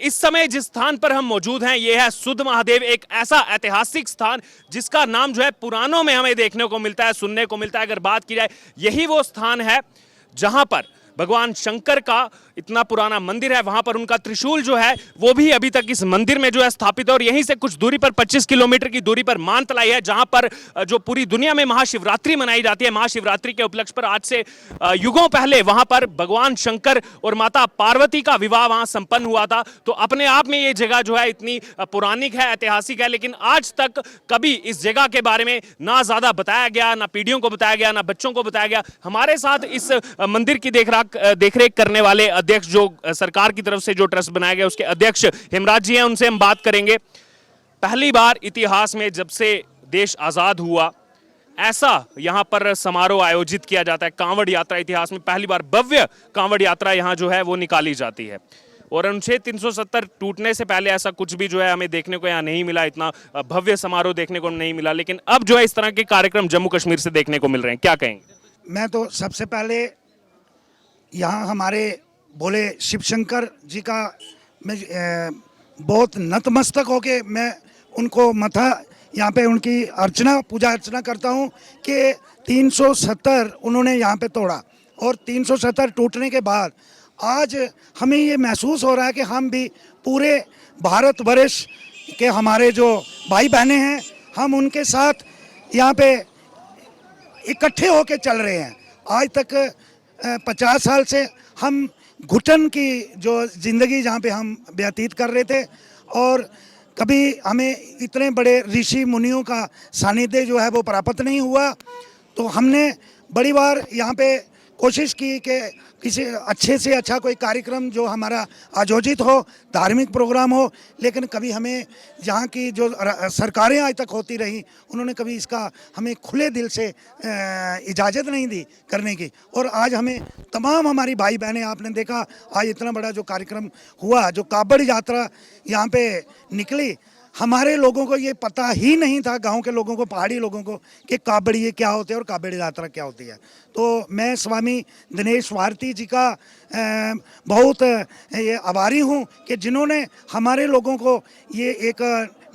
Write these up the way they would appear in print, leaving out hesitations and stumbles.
इस समय जिस स्थान पर हम मौजूद हैं यह है सुध महादेव, एक ऐसा ऐतिहासिक स्थान जिसका नाम जो है पुराणों में हमें देखने को मिलता है, सुनने को मिलता है। अगर बात की जाए, यही वो स्थान है जहां पर भगवान शंकर का इतना पुराना मंदिर है। वहां पर उनका त्रिशूल जो है वो भी अभी तक इस मंदिर में जो है स्थापित है। और यहीं से कुछ दूरी पर 25 किलोमीटर की दूरी पर मानतलाई है, जहां पर जो पूरी दुनिया में महाशिवरात्रि मनाई जाती है। महाशिवरात्रि के उपलक्ष्य पर आज से युगों पहले वहां पर भगवान शंकर और माता पार्वती का विवाह वहां संपन्न हुआ था। तो अपने आप में ये जगह जो है इतनी पौराणिक है, ऐतिहासिक है, लेकिन आज तक कभी इस जगह के बारे में ना ज्यादा बताया गया, ना पीढ़ियों को बताया गया, ना बच्चों को बताया गया। हमारे साथ इस मंदिर की देखरेख करने वाले अध्यक्ष, जो सरकार की तरफ से जो ट्रस्ट बनाया गया उसके अध्यक्ष हेमराज जी हैं, उनसे हम बात करेंगे। पहली बार इतिहास में जब से देश आजाद हुआ ऐसा यहां पर समारोह आयोजित किया जाता है। कांवड़ यात्रा, इतिहास में पहली बार भव्य कांवड़ यात्रा यहां जो है वो निकाली जाती है। और अनुच्छेद 370 टूटने से पहले ऐसा कुछ भी जो है हमें देखने को यहाँ नहीं मिला, इतना भव्य समारोह देखने को नहीं मिला। लेकिन अब जो है इस तरह के कार्यक्रम जम्मू कश्मीर से देखने को मिल रहे हैं, क्या कहेंगे? मैं तो सबसे पहले यहाँ हमारे भोले शिव शंकर जी का मैं बहुत नतमस्तक होके मैं उनको मथा यहाँ पे उनकी अर्चना, पूजा अर्चना करता हूँ कि 370 उन्होंने यहाँ पे तोड़ा। और 370 टूटने के बाद आज हमें ये महसूस हो रहा है कि हम भी पूरे भारतवर्ष के हमारे जो भाई बहनें हैं, हम उनके साथ यहाँ पे इकट्ठे होके चल रहे हैं। आज तक 50 साल से हम घुटन की जो ज़िंदगी जहाँ पे हम व्यतीत कर रहे थे, और कभी हमें इतने बड़े ऋषि मुनियों का सानिध्य जो है वो प्राप्त नहीं हुआ। तो हमने बड़ी बार यहाँ पे कोशिश की कि किसी अच्छे से अच्छा कोई कार्यक्रम जो हमारा आयोजित हो, धार्मिक प्रोग्राम हो, लेकिन कभी हमें जहाँ की जो सरकारें आज तक होती रही, उन्होंने कभी इसका हमें खुले दिल से इजाज़त नहीं दी करने की। और आज हमें तमाम हमारी भाई बहनें, आपने देखा आज इतना बड़ा जो कार्यक्रम हुआ, जो कांवड़ यात्रा यहाँ पे निकली, हमारे लोगों को ये पता ही नहीं था, गांव के लोगों को, पहाड़ी लोगों को, कि कांवड़ ये क्या होते हैं और कांवड़ यात्रा क्या होती है। तो मैं स्वामी दिनेश भारती जी का बहुत ये आभारी हूँ कि जिन्होंने हमारे लोगों को ये एक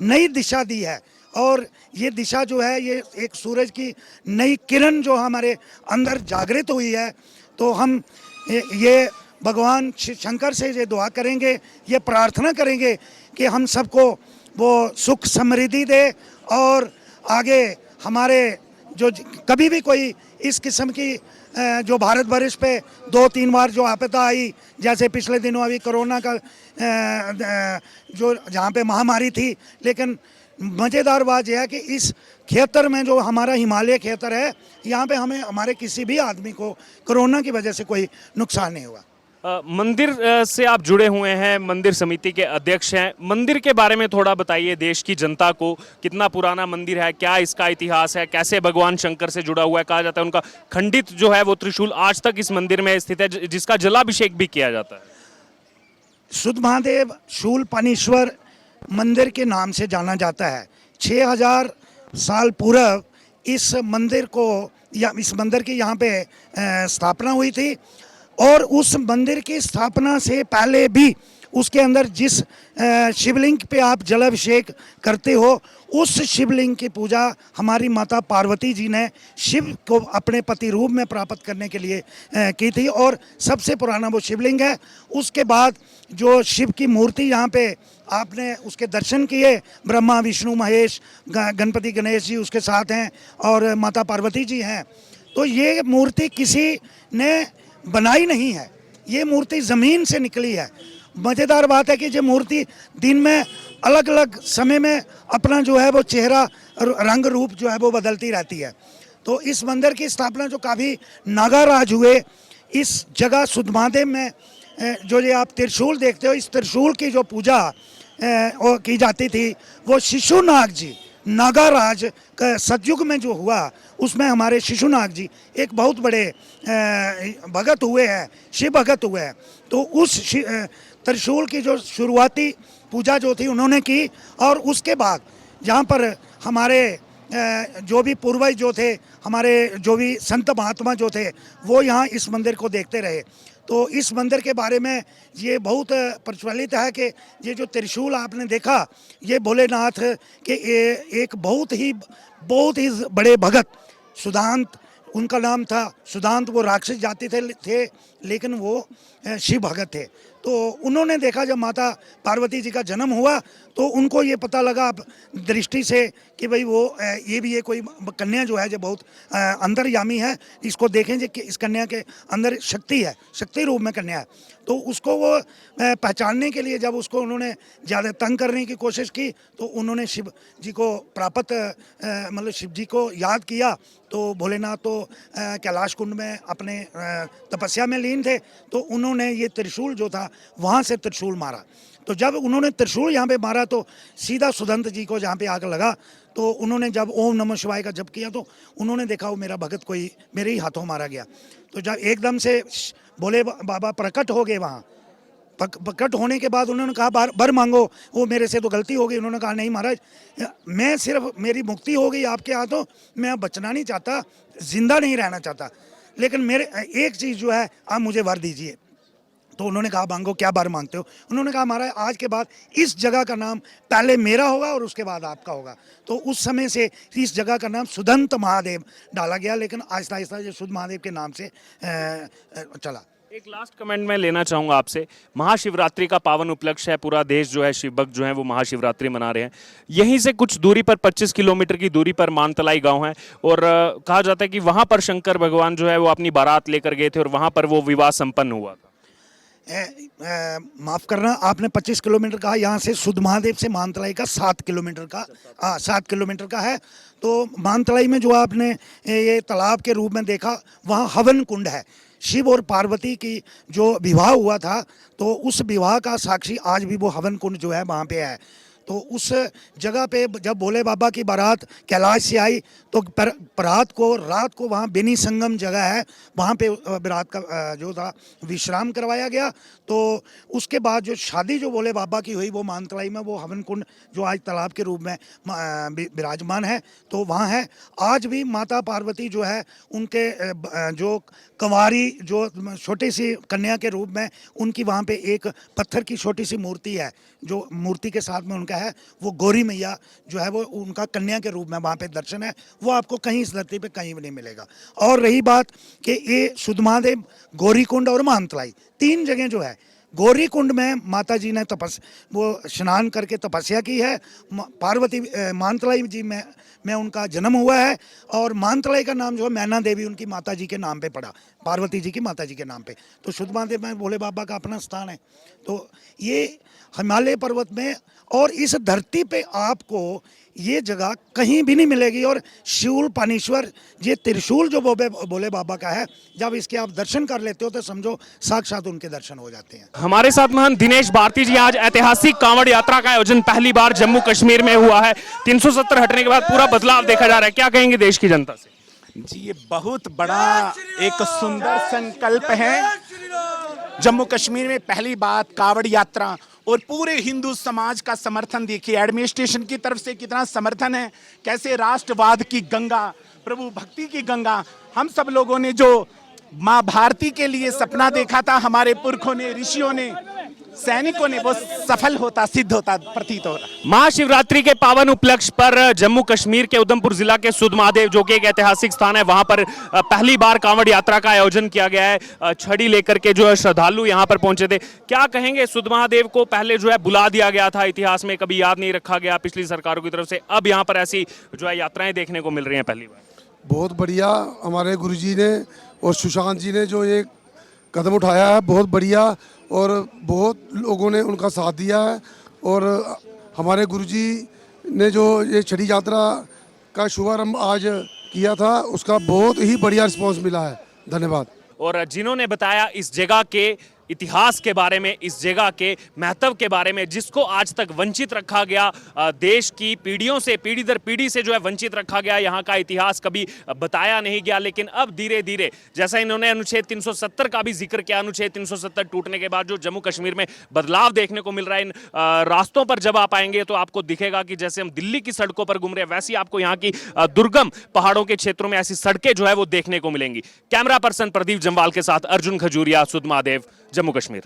नई दिशा दी है। और ये दिशा जो है, ये एक सूरज की नई किरण जो हमारे अंदर जागृत हुई है। तो हम ये भगवान शंकर से ये दुआ करेंगे, ये प्रार्थना करेंगे कि हम सबको वो सुख समृद्धि दे, और आगे हमारे जो कभी भी कोई इस किस्म की जो भारतवर्ष पे 2-3 बार जो आपदा आई, जैसे पिछले दिनों अभी कोरोना का जो जहाँ पे महामारी थी, लेकिन मज़ेदार बात यह है कि इस क्षेत्र में जो हमारा हिमालय क्षेत्र है, यहाँ पे हमें हमारे किसी भी आदमी को कोरोना की वजह से कोई नुकसान नहीं हुआ। मंदिर से आप जुड़े हुए हैं, मंदिर समिति के अध्यक्ष हैं। मंदिर के बारे में थोड़ा बताइए देश की जनता को, कितना पुराना मंदिर है, क्या इसका इतिहास है, कैसे भगवान शंकर से जुड़ा हुआ है। कहा जाता है उनका खंडित जो है वो त्रिशूल आज तक इस मंदिर में स्थित है, जिसका जलाभिषेक भी किया जाता है। सुध महादेव शूलपाणेश्वर मंदिर के नाम से जाना जाता है। 6000 साल पूर्व इस मंदिर को, या इस मंदिर की यहाँ पे स्थापना हुई थी। और उस मंदिर की स्थापना से पहले भी उसके अंदर जिस शिवलिंग पे आप जलाभिषेक करते हो, उस शिवलिंग की पूजा हमारी माता पार्वती जी ने शिव को अपने पति रूप में प्राप्त करने के लिए की थी। और सबसे पुराना वो शिवलिंग है। उसके बाद जो शिव की मूर्ति यहाँ पे आपने उसके दर्शन किए, ब्रह्मा विष्णु महेश गणपति गणेश जी उसके साथ हैं, और माता पार्वती जी हैं। तो ये मूर्ति किसी ने बनाई नहीं है, ये मूर्ति ज़मीन से निकली है। मज़ेदार बात है कि ये मूर्ति दिन में अलग अलग समय में अपना जो है वो चेहरा, रंग रूप जो है वो बदलती रहती है। तो इस मंदिर की स्थापना जो काफ़ी नागाराज हुए इस जगह सुध महादेव में, जो ये आप त्रिशूल देखते हो, इस त्रिशूल की जो पूजा की जाती थी, वो शिशुनाग जी, नागाराज का सतयुग में जो हुआ, उसमें हमारे शिशुनाग जी एक बहुत बड़े भगत हुए हैं, शिव भगत हुए हैं। तो उस त्रिशूल की जो शुरुआती पूजा जो थी उन्होंने की। और उसके बाद जहाँ पर हमारे जो भी पूर्वज जो थे, हमारे जो भी संत महात्मा जो थे, वो यहाँ इस मंदिर को देखते रहे। तो इस मंदिर के बारे में ये बहुत प्रचलित है कि ये जो त्रिशूल आपने देखा, ये भोलेनाथ के एक बहुत ही बड़े भगत सुदांत, उनका नाम था सुदांत। वो राक्षस जाति थे लेकिन वो शिव भगत थे। तो उन्होंने देखा जब माता पार्वती जी का जन्म हुआ तो उनको ये पता लगा दृष्टि से कि भाई वो ये भी ये कोई कन्या जो है जो बहुत अंतर्यामी है, इसको देखें कि इस कन्या के अंदर शक्ति है, शक्ति रूप में कन्या है। तो उसको वो पहचानने के लिए जब उसको उन्होंने ज़्यादा तंग करने की कोशिश की तो उन्होंने शिव जी को प्राप्त मतलब शिव जी को याद किया। तो भोलेनाथ तो कैलाश कुंड में अपने तपस्या में लीन थे, तो उन्होंने ये त्रिशूल जो था वहाँ से त्रिशूल मारा। तो जब उन्होंने त्रिशूल यहाँ पे मारा तो सीधा सुदंत जी को जहाँ पे आग लगा। तो उन्होंने जब ओम नमः शिवाय का जप किया तो उन्होंने देखा वो मेरा भगत कोई मेरे ही हाथों मारा गया। तो जब एकदम से भोले बाबा प्रकट हो गए वहाँ, प्रकट होने के बाद उन्होंने कहा बर मांगो। वो मेरे से तो गलती हो गई। उन्होंने कहा नहीं महाराज, मैं सिर्फ मेरी मुक्ति हो गई आपके हाथों, मैं अब बचना नहीं चाहता, जिंदा नहीं रहना चाहता, लेकिन मेरे एक चीज़ जो है आप मुझे वर दीजिए। तो उन्होंने कहा मांगो, क्या बार मांगते हो? उन्होंने कहा महाराज आज के बाद इस जगह का नाम पहले मेरा होगा और उसके बाद आपका होगा। तो उस समय से इस जगह का नाम सुदंत महादेव डाला गया, लेकिन आहिस्ता आहिस्ता ये सुध महादेव के नाम से चला। एक लास्ट कमेंट मैं लेना चाहूँगा आपसे। महाशिवरात्रि का पावन उपलक्ष्य है, पूरा देश जो है शिव भक्त जो है वो महाशिवरात्रि मना रहे हैं। यहीं से कुछ दूरी पर 25 किलोमीटर की दूरी पर मानतलाई गांव है और कहा जाता है कि वहां पर शंकर भगवान जो है वो अपनी बारात लेकर गए थे और वहां पर वो विवाह संपन्न हुआ था। माफ करना, आपने 25 किलोमीटर कहा, यहाँ से सुध महादेव से मानतलाई का 7 किलोमीटर का 7 किलोमीटर का है। तो मानतलाई में जो आपने ये तालाब के रूप में देखा, वहाँ हवन कुंड है। शिव और पार्वती की जो विवाह हुआ था तो उस विवाह का साक्षी आज भी वो हवन कुंड जो है वहाँ पे है। तो उस जगह पे जब भोले बाबा की बारात कैलाश से आई तो रात को वहाँ बेनी संगम जगह है, वहाँ पे बारात का जो था विश्राम करवाया गया। तो उसके बाद जो शादी जो भोले बाबा की हुई वो मानतलाई में, वो हवन कुंड जो आज तालाब के रूप में विराजमान है तो वहाँ है। आज भी माता पार्वती जो है उनके जो कंवारी जो छोटी सी कन्या के रूप में उनकी वहाँ पे एक पत्थर की छोटी सी मूर्ति है, जो मूर्ति के साथ में उनका है वो गौरी मैया जो है वो उनका कन्या के रूप में वहाँ पे दर्शन है। वो आपको कहीं इस धरती पे कहीं भी नहीं मिलेगा। और रही बात कि ये सुध महादेव, गौरी कुंड और मानतलाई 3 जगह जो है, गौरी कुंड में माता जी ने वो स्नान करके तपस्या की है। पार्वती मानतलाई जी में उनका जन्म हुआ है और मानतलाई का नाम जो है मैना देवी उनकी माता जी के नाम पे पड़ा, पार्वती जी की माता जी के नाम पे। तो शुद्ध महादेव में भोले बाबा का अपना स्थान है। तो ये हिमालय पर्वत में और इस धरती पे आपको ये जगह कहीं भी नहीं मिलेगी। और शिवल पानीश्वर ये त्रिशूल जो भोले बाबा का है, जब इसके आप दर्शन कर लेते हो तो समझो साक्षात उनके दर्शन हो जाते हैं। हमारे साथ महंत दिनेश भारती जी। आज ऐतिहासिक कांवड़ यात्रा का आयोजन पहली बार जम्मू कश्मीर में हुआ है। 370 हटने के बाद पूरा बदलाव देखा जा रहा है, क्या कहेंगे देश की जनता से? जी, ये बहुत बड़ा एक सुंदर संकल्प है। जम्मू कश्मीर में पहली बात कांवड़ यात्रा और पूरे हिंदू समाज का समर्थन देखिए, एडमिनिस्ट्रेशन की तरफ से कितना समर्थन है, कैसे राष्ट्रवाद की गंगा, प्रभु भक्ति की गंगा। हम सब लोगों ने जो माँ भारती के लिए सपना देखा था, हमारे पुरखों ने, ऋषियों ने, सैनिकों ने, वो सफल होता, सिद्ध होता प्रतीत हो रहा। महाशिवरात्रि के पावन उपलक्ष्य पर जम्मू कश्मीर के उधमपुर जिला के सुध महादेव जो कि एक ऐतिहासिक स्थान है, वहां पर पहली बार कांवड़ यात्रा का आयोजन किया गया है। छड़ी लेकर के जो है श्रद्धालु यहां पर पहुंचे थे। क्या कहेंगे, सुध महादेव को पहले जो है बुला दिया गया था, इतिहास में कभी याद नहीं रखा गया पिछली सरकारों की तरफ से, अब यहाँ पर ऐसी जो है यात्राएं देखने को मिल रही हैं पहली बार। बहुत बढ़िया, हमारे गुरुजी ने और सुशांत जी ने जो ये कदम उठाया है बहुत बढ़िया, और बहुत लोगों ने उनका साथ दिया है। और हमारे गुरुजी ने जो ये छड़ी यात्रा का शुभारंभ आज किया था उसका बहुत ही बढ़िया रिस्पांस मिला है। धन्यवाद। और जिन्होंने बताया इस जगह के इतिहास के बारे में, इस जगह के महत्व के बारे में, जिसको आज तक वंचित रखा गया, देश की पीढ़ियों से, पीढ़ी दर पीढ़ी से जो है वंचित रखा गया, यहाँ का इतिहास कभी बताया नहीं गया। लेकिन अब धीरे धीरे, जैसा इन्होंने अनुच्छेद 370 का भी जिक्र किया, अनुच्छेद 370 टूटने के बाद जो जम्मू कश्मीर में बदलाव देखने को मिल रहा है, इन रास्तों पर जब आप आएंगे तो आपको दिखेगा कि जैसे हम दिल्ली की सड़कों पर घूम रहे हैं, वैसी आपको यहाँ की दुर्गम पहाड़ों के क्षेत्रों में ऐसी सड़कें जो है वो देखने को मिलेंगी। कैमरा पर्सन प्रदीप जम्वाल के साथ अर्जुन खजूरिया, सुध महादेव, जम्मू कश्मीर।